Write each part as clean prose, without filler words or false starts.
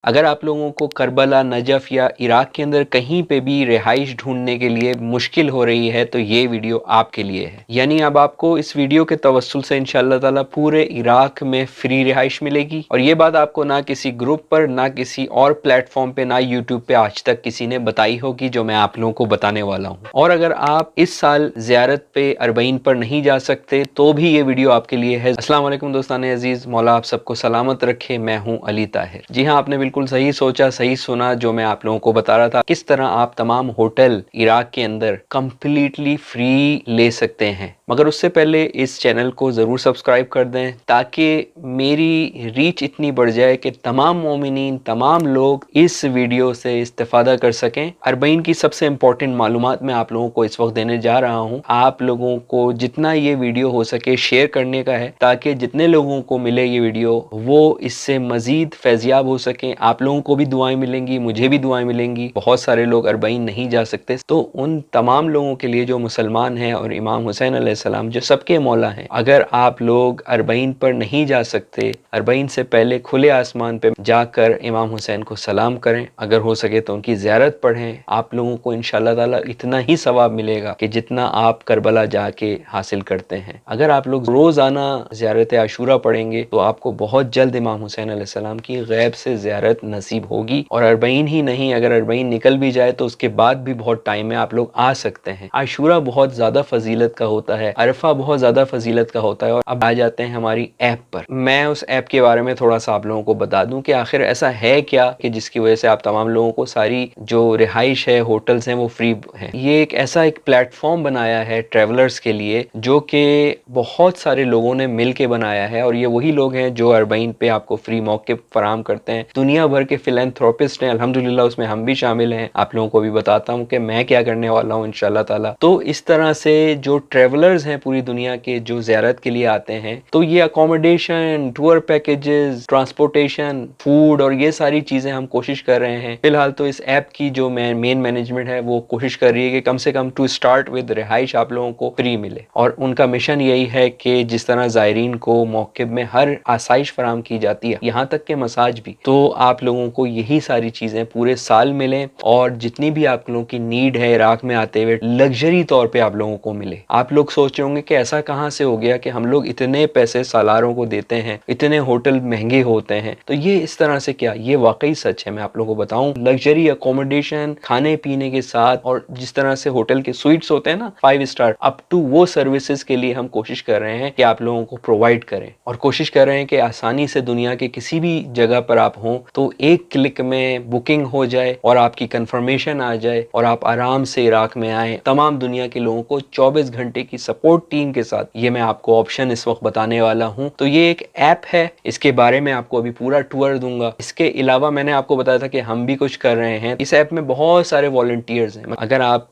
अगर आप लोगों को करबला, नजफ़ या इराक़ के अंदर कहीं पे भी रिहाइश ढूँढने के लिए मुश्किल हो रही है तो ये वीडियो आपके लिए है। यानी अब आपको इस वीडियो के तवस्सुल से इंशाअल्लाह ताला पूरे इराक़ में फ्री रिहाइश मिलेगी और ये बात आपको ना किसी ग्रुप पर, ना किसी और प्लेटफॉर्म पे, ना यूट्यूब पे आज तक किसी ने बताई होगी जो मैं आप लोगों को बताने वाला हूँ। और अगर आप इस साल ज़ियारत पे अरबईन पर नहीं जा सकते तो भी ये वीडियो आपके लिए है। अस्सलाम वालेकुम दोस्तान अज़ीज़, मौला आप सबको सलामत रखे। मैं हूँ अली ताहिर। जी हाँ, आपने बिल्कुल सही सोचा, सही सुना जो मैं आप लोगों को बता रहा था। किस तरह आप तमाम होटल इराक़ के अंदर कंप्लीटली फ्री ले सकते हैं। मगर उससे पहले इस चैनल को ज़रूर सब्सक्राइब कर दें ताकि मेरी रीच इतनी बढ़ जाए कि तमाम मोमिनीन, तमाम लोग इस वीडियो से इस्तेफादा कर सकें। अरबईन की सबसे इम्पोर्टेंट मालूमात मैं आप लोगों को इस वक्त देने जा रहा हूँ। आप लोगों को जितना ये वीडियो हो सके शेयर करने का है ताकि जितने लोगों को मिले ये वीडियो वो इससे मज़ीद फैज़याब हो सकें। आप लोगों को भी दुआएं मिलेंगी, मुझे भी दुआएं मिलेंगी। बहुत सारे लोग अरबईन नहीं जा सकते तो उन तमाम लोगों के लिए जो मुसलमान हैं और इमाम हुसैन अलैहिस्सलाम जो सबके मौला हैं, अगर आप लोग अरबईन पर नहीं जा सकते, अरबईन से पहले खुले आसमान पे जाकर इमाम हुसैन को सलाम करें। अगर हो सके तो उनकी ज़ियारत पढ़ें। आप लोगों को इंशाअल्लाह ताला इतना ही सवाब मिलेगा कि जितना आप करबला जाके हासिल करते हैं। अगर आप लोग रोज़ाना ज़ियारत आशूरा पढ़ेंगे तो आपको बहुत जल्द इमाम हुसैन अलैहिस्सलाम की गैब से ज़ियारत नसीब होगी। और अरबईन ही नहीं, अगर अरबईन निकल भी जाए तो उसके बाद भी बहुत टाइम है, आप लोग आ सकते हैं। आशूरा बहुत ज़्यादा फजीलत का होता है, अरफा बहुत ज़्यादा फजीलत का होता है। और अब आ जाते हैं हमारी ऐप पर। मैं उस ऐप के बारे में थोड़ा सा आप लोगों को बता दूं कि आखिर ऐसा है क्या कि जिसकी वजह से आप तमाम लोगों को सारी जो रिहाइश है, होटल्स हैं, वो फ्री हैं। ये एक ऐसा एक प्लेटफॉर्म बनाया है ट्रेवलर्स के लिए जो कि बहुत सारे लोगों ने मिल के बनाया है। और ये वही लोग हैं जो अरबईन पे आपको फ्री मौके फराहम करते हैं। दुनिया भर के फिलैंथ्रोपिस्ट हैं, अल्हम्दुलिल्लाह उसमें हम भी शामिल हैं। आप लोगों को भी बताता हूँ कि मैं क्या करने वाला हूँ इंशाअल्लाह ताला। तो इस तरह से जो ट्रेवलर्स हैं पूरी दुनिया के जो ज़ियारत के लिए आते हैं, तो ये accommodation, tour packages, transportation, food और ये सारी चीज़ें हम कोशिश कर रहे हैं। फिलहाल तो इस ऐप की जो मेन मैनेजमेंट है वो कोशिश कर रही है कि कम से कम टू स्टार्ट विद रिहाइश आप लोगों को फ्री मिले। और उनका मिशन यही है कि जिस तरह ज़ायरीन को मौक़िब में हर आसाइश फराहम की जाती है, यहाँ तक के मसाज भी, तो आप लोगों को यही सारी चीज़ें पूरे साल मिलें। और जितनी भी आप लोगों की नीड है इराक़ में आते हुए लग्जरी तौर पे आप लोगों को मिले। आप लोग सोच रहे होंगे कि ऐसा कहाँ से हो गया कि हम लोग इतने पैसे सालारों को देते हैं, इतने होटल महंगे होते हैं। तो ये इस तरह से क्या, ये वाकई सच है। मैं आप लोगों को बताऊं, लग्जरी अकोमोडेशन, खाने पीने के साथ, और जिस तरह से होटल के स्वीट्स होते हैं ना 5 स्टार, अप टू वो सर्विसेज के लिए हम कोशिश कर रहे हैं कि आप लोगों को प्रोवाइड करें। और कोशिश कर रहे हैं कि आसानी से दुनिया के किसी भी जगह पर आप हों तो एक क्लिक में बुकिंग हो जाए और आपकी कंफर्मेशन आ जाए और आप आराम से इराक़ में आए। तमाम दुनिया के लोगों को 24 घंटे की सपोर्ट टीम के साथ ये मैं आपको ऑप्शन इस वक्त बताने वाला हूं। तो ये एक ऐप है, इसके बारे में आपको अभी पूरा टूर दूंगा। इसके अलावा मैंने आपको बताया था कि हम भी कुछ कर रहे हैं। इस ऐप में बहुत सारे वॉलंटियर्स हैं। अगर आप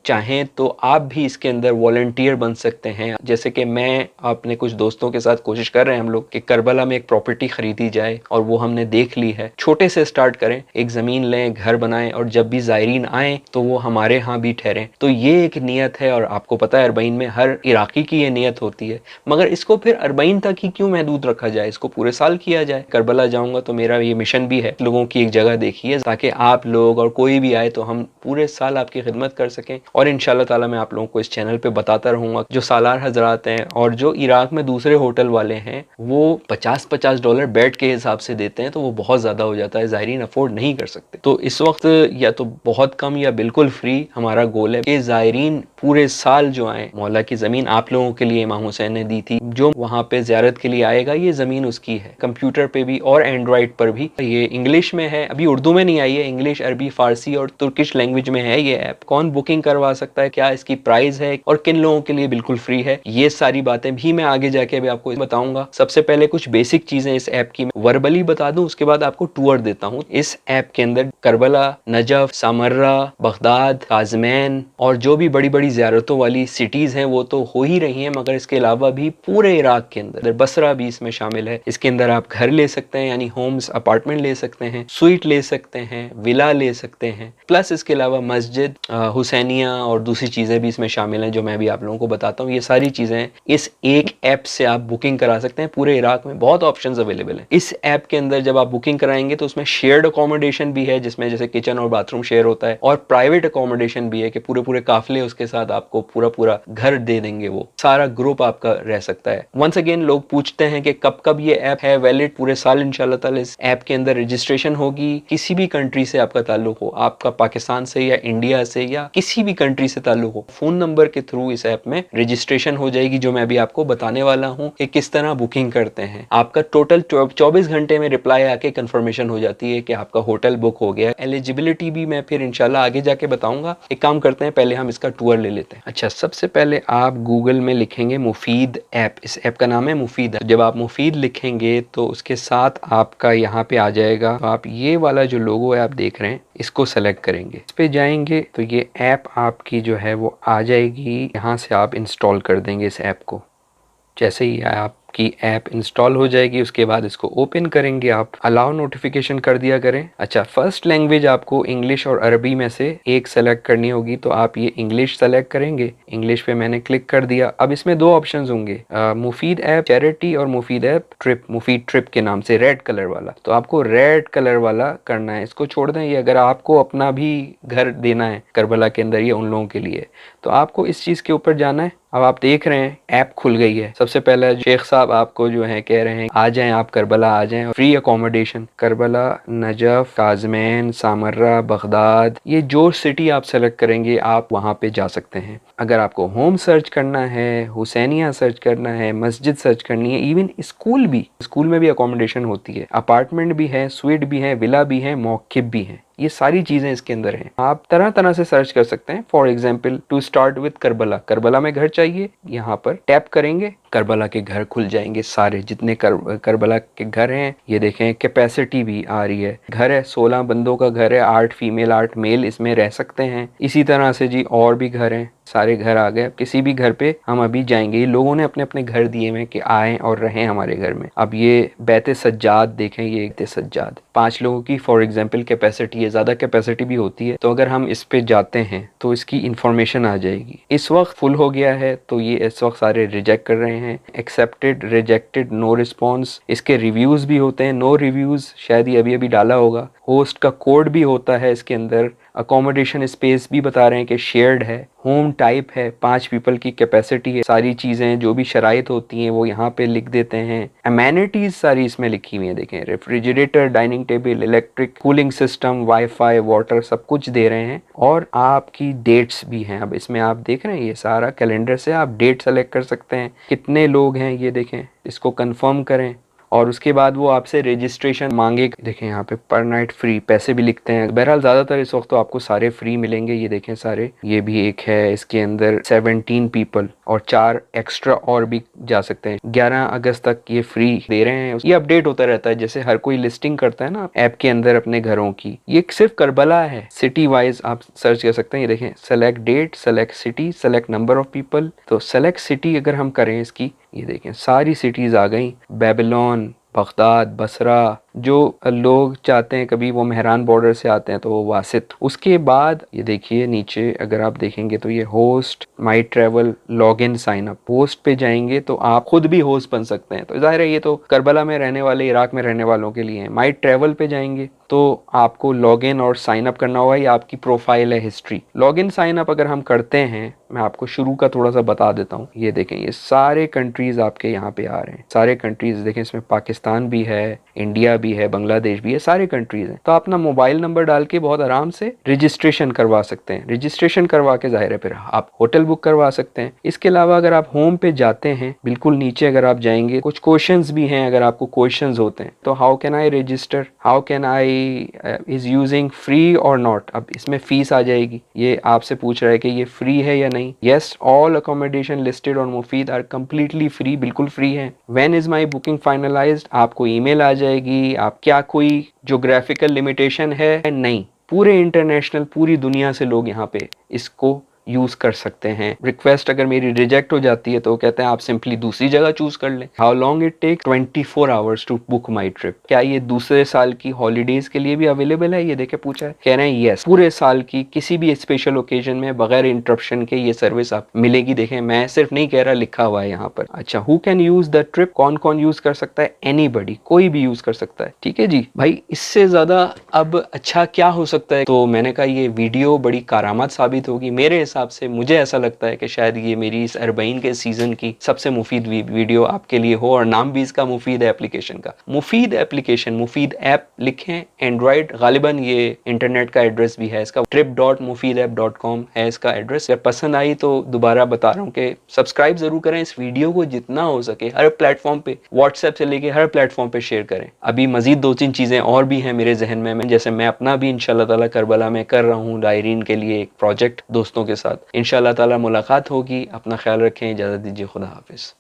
चाहें तो आप भी इसके अंदर वॉलंटियर बन सकते हैं। जैसे कि मैं अपने कुछ दोस्तों के साथ कोशिश कर रहे हैं हम लोग कि करबला में एक प्रॉपर्टी खरीदी जाए और वो हमने देख ली है। छोटे से स्टार्ट करें, एक ज़मीन लें, घर बनाएं और जब भी ज़ायरीन आए तो वो हमारे यहाँ भी ठहरें। तो ये एक नियत है। और आपको पता है अरबईन में हर इराक़ी की ये नियत होती है। मगर इसको फिर अरबईन तक ही क्यों महदूद रखा जाए, इसको पूरे साल किया जाए। करबला जाऊंगा तो मेरा ये मिशन भी है, लोगों की एक जगह देखी है ताकि आप लोग और कोई भी आए तो हम पूरे साल आपकी खिदमत कर सकें। और इंशाअल्लाह ताला मैं आप लोगों को इस चैनल पे बताता रहूंगा। जो सालार हजरात हैं और जो इराक़ में दूसरे होटल वाले हैं वो $50-50 बेड के हिसाब से देते हैं, तो वो बहुत ज़्यादा हो जाता है, ज़ायरीन अफोर्ड नहीं कर सकते। तो इस वक्त या तो बहुत कम या बिल्कुल फ्री हमारा गोल है कि ज़ायरीन पूरे साल जो आए, मौला की ज़मीन आप लोगों के लिए इमाम हुसैन ने दी थी, जो वहाँ पे ज़ियारत के लिए आएगा ये ज़मीन उसकी है। कंप्यूटर पे भी और एंड्रॉइड पर भी। ये इंग्लिश में है, अभी उर्दू में नहीं आई है, इंग्लिश, अरबी, फारसी और तुर्किश लैंग्वेज में है ये ऐप। कौन बुकिंग करवा सकता है, क्या इसकी प्राइस है और किन लोगों के लिए बिल्कुल फ्री है, ये सारी बातें भी मैं आगे जाके अभी आपको बताऊंगा। सबसे पहले कुछ बेसिक चीज़ें इस ऐप की वर्बली बता दूं, उसके बाद आपको टूर देता हूँ। इस ऐप के अंदर Karbala, Najaf, Samarra, Baghdad, Kazmain और जो भी बड़ी बड़ी ज़ियारतों वाली सिटीज़ हैं वो तो हो ही रही हैं, मगर इसके अलावा भी पूरे इराक के अंदर बसरा भी इसमें शामिल है। इसके अंदर आप घर ले सकते हैं, यानी होम्स, अपार्टमेंट ले सकते हैं, स्वीट ले सकते हैं, विला ले सकते हैं, प्लस इसके अलावा मस्जिद, हुसैनिया और दूसरी चीज़ें भी इसमें शामिल हैं जो मैं भी आप लोगों को बताता हूँ। ये सारी चीज़ें इस एक ऐप से आप बुकिंग करा सकते हैं। पूरे इराक में बहुत ऑप्शंस अवेलेबल हैं। इस ऐप के अंदर जब आप बुकिंग कराएंगे तो उसमें शेयर्ड अकोमोडेशन भी है, जिसमें जैसे किचन और बाथरूम शेयर होता है, और प्राइवेट अकोमोडेशन भी है कि पूरे पूरे काफिले उसके साथ आपको पूरा पूरा घर दे देंगे, वो सारा ग्रुप आपका रह सकता है। वंस अगेन लोग पूछते हैं कि कब कब ये ऐप है वैलिड, पूरे साल इंशाल्लाह ताला इस ऐप के अंदर रजिस्ट्रेशन होगी। किसी भी कंट्री से आपका ताल्लुक हो, आपका पाकिस्तान से या इंडिया से या किसी भी कंट्री से ताल्लुक हो, फोन नंबर के थ्रू इस ऐप में रजिस्ट्रेशन हो जाएगी, जो मैं अभी आपको बताने वाला हूँ कि किस तरह बुकिंग करते हैं। आपका टोटल 24 घंटे में रिप्लाई आके कंफर्मेशन हो जाती है कि आपका होटल बुक हो गया। एलिजिबिलिटी भी मैं फिर इंशाल्लाह आगे जाके बताऊंगा। एक काम करते हैं, पहले हम इसका टूर ले लेते हैं। अच्छा, सबसे पहले आप गूगल में लिखेंगे मुफीद ऐप। इस ऐप का नाम है मुफीद। जब आप मुफीद लिखेंगे तो उसके साथ आपका यहाँ पे आ जाएगा, तो आप ये वाला जो लोगो है आप देख रहे हैं, इसको सेलेक्ट करेंगे। इस पे जाएंगे तो ये ऐप आपकी जो है वो आ जाएगी। यहाँ से आप इंस्टॉल कर देंगे इस ऐप को। जैसे ही आपकी ऐप इंस्टॉल हो जाएगी उसके बाद इसको ओपन करेंगे आप। अलाउ नोटिफिकेशन कर दिया करें। अच्छा, फर्स्ट लैंग्वेज आपको इंग्लिश और अरबी में से एक सेलेक्ट करनी होगी, तो आप ये इंग्लिश सेलेक्ट करेंगे। इंग्लिश पे मैंने क्लिक कर दिया। अब इसमें दो ऑप्शंस होंगे, मुफीद ऐप चैरिटी और मुफीद ऐप ट्रिप, मुफीद ट्रिप के नाम से रेड कलर वाला। तो आपको रेड कलर वाला करना है, इसको छोड़ दें। ये अगर आपको अपना भी घर देना है करबला के अंदर, ये उन लोगों के लिए, तो आपको इस चीज़ के ऊपर जाना है। अब आप देख रहे हैं ऐप खुल गई है। सबसे पहले शेख साहब आपको जो है कह रहे हैं आ जाएं, आप करबला आ जाएं, free accommodation. Karbala, Najaf, Kazmain, Samarra, Baghdad, ये जो सिटी आप सेलेक्ट करेंगे आप वहाँ पे जा सकते हैं। अगर आपको होम सर्च करना है, हुसैनिया सर्च करना है, मस्जिद सर्च करनी है, इवन स्कूल में भी अकोमोडेशन होती है, अपार्टमेंट भी है, स्वीट भी है, विला भी है, मौकिब भी है, ये सारी चीज़ें इसके अंदर हैं। आप तरह तरह से सर्च कर सकते हैं। For example, to start with Karbala, Karbala में घर चाहिए, यहाँ पर टैप करेंगे, करबला के घर खुल जाएंगे सारे जितने करबला के घर हैं। ये देखें कैपेसिटी भी आ रही है। घर है 16 बंदों का घर है, 8 फीमेल 8 मेल इसमें रह सकते हैं। इसी तरह से जी और भी घर हैं, सारे घर आ गए। किसी भी घर पे हम अभी जाएंगे, ये लोगों ने अपने अपने घर दिए हैं कि आएँ और रहें हमारे घर में। अब ये बैत सज्जाद देखें, ये बैत सज्जाद 5 लोगों की फॉर एग्जाम्पल कैपेसिटी है, ज़्यादा कैपेसिटी भी होती है। तो अगर हम इस पे जाते हैं तो इसकी इंफॉर्मेशन आ जाएगी। इस वक्त फुल हो गया है तो ये इस वक्त सारे रिजेक्ट कर रहे हैं, एक्सेप्टेड, रिजेक्टेड, नो रिस्पॉन्स। इसके रिव्यूज़ भी होते हैं, नो रिव्यूज़ शायद ये अभी अभी डाला होगा। होस्ट का कोड भी होता है इसके अंदर। अकोमोडेशन स्पेस भी बता रहे हैं कि शेयर्ड है। होम टाइप है, 5 पीपल की कैपेसिटी है। सारी चीज़ें जो भी शराइत होती हैं वो यहाँ पे लिख देते हैं। अमेनिटीज़ सारी इसमें लिखी हुई हैं, देखें refrigerator, dining table, electric, cooling system, wifi, water, सब कुछ दे रहे हैं। और आपकी डेट्स भी हैं। अब इसमें आप देख रहे हैं ये सारा कैलेंडर से आप डेट सेलेक्ट कर सकते हैं, कितने लोग हैं ये देखें, इसको कंफर्म करें और उसके बाद वो आपसे रजिस्ट्रेशन मांगे। देखें यहाँ पे पर नाइट फ्री, पैसे भी लिखते हैं। बहरहाल ज़्यादातर इस वक्त तो आपको सारे फ्री मिलेंगे। ये देखें सारे, ये भी एक है, इसके अंदर 17 पीपल और 4 एक्स्ट्रा और भी जा सकते हैं। 11 अगस्त तक ये फ्री दे रहे हैं। ये अपडेट होता रहता है, जैसे हर कोई लिस्टिंग करता है ना ऐप के अंदर अपने घरों की। ये सिर्फ करबला है, सिटी वाइज आप सर्च कर सकते हैं। ये देखें, select date, select city, select number of people. तो सेलेक्ट सिटी अगर हम करें इसकी, ये देखें सारी सिटीज़ आ गई, बेबीलोन, बगदाद, बसरा। जो लोग चाहते हैं कभी वो मेहरान बॉर्डर से आते हैं तो वो वासित। उसके बाद ये देखिए नीचे अगर आप देखेंगे तो ये host, my travel, log in, sign up. Host पे जाएंगे तो आप खुद भी होस्ट बन सकते हैं। तो जाहिर है ये तो करबला में रहने वाले, इराक में रहने वालों के लिए है। माई ट्रैवल पे जाएंगे तो आपको लॉग इन और साइन अप करना होगा। ये आपकी प्रोफाइल है, history. Log in sign up अगर हम करते हैं, मैं आपको शुरू का थोड़ा सा बता देता हूँ। ये देखें ये सारे कंट्रीज आपके यहाँ पे आ रहे हैं, सारे कंट्रीज देखें। इसमें पाकिस्तान भी है, इंडिया भी है, बांग्लादेश भी है, सारे कंट्रीज हैं। तो अपना मोबाइल नंबर डाल के बहुत आराम से रजिस्ट्रेशन करवा सकते हैं। रजिस्ट्रेशन करवा के जाहिर है फिर आप होटल बुक करवा सकते हैं। इसके अलावा अगर आप होम पे जाते हैं, बिल्कुल नीचे अगर आप जाएंगे, कुछ क्वेश्चंस भी हैं। अगर आपको क्वेश्चंस होते हैं तो how can I register, how can I is using free और नॉट। अब इसमें फीस आ जाएगी। ये आपसे पूछ रहा है कि ये फ्री है या नहीं। Yes, all accommodation listed on Mufeed are completely free, बिल्कुल फ्री है। When is my booking finalised, आपको ईमेल आ जाएगी। आप क्या कोई ज्योग्राफिकल लिमिटेशन है? नहीं, पूरे इंटरनेशनल, पूरी दुनिया से लोग यहाँ पे इसको यूज कर सकते हैं। रिक्वेस्ट अगर मेरी रिजेक्ट हो जाती है तो कहते हैं आप सिंपली दूसरी जगह चूज कर लें। How long it take 24 hours to book my trip. क्या ये दूसरे साल की हॉलीडेज के लिए भी अवेलेबल है, ये देखे पूछा है। कह रहे हैं यस, पूरे साल की किसी भी स्पेशल ओकेजन में बगैर इंटरप्शन के ये सर्विस आप मिलेगी। देखें मैं सिर्फ नहीं कह रहा, लिखा हुआ है यहाँ पर। अच्छा, who can use the trip, कौन कौन यूज कर सकता है? एनीबडी, कोई भी यूज कर सकता है। ठीक है जी भाई, इससे ज्यादा अब अच्छा क्या हो सकता है? तो मैंने कहा ये वीडियो बड़ी कारामत साबित होगी मेरे हिसाब से। मुझे ऐसा लगता है कि शायद ये मेरी इस अरबईन के सीजन की सबसे मुफीद वीडियो आपके लिए हो, और नाम भी इसका मुफीद है एप्लीकेशन का। मुफीद एप्लीकेशन, मुफीद ऐप लिखें, एंड्रॉइड, गालिबन ये इंटरनेट का एड्रेस भी है इसका, trip.mufidapp.com है इसका एड्रेस। अगर पसंद आई तो दोबारा बता रहा हूँ कि सब्सक्राइब जरूर करें, इस वीडियो को जितना हो सके हर प्लेटफॉर्म पे, व्हाट्सएप से लेके हर प्लेटफॉर्म पे शेयर करें। अभी मजीद 2-3 चीजें और भी हैं मेरे जहन में, जैसे मैं अपना भी इंशाल्लाह ताला करबला में कर रहा हूँ डायरीन के लिए एक प्रोजेक्ट दोस्तों के साथ। इंशाल्लाह ताला मुलाकात होगी। अपना ख्याल रखें, इजाजत दीजिए, खुदा हाफिज।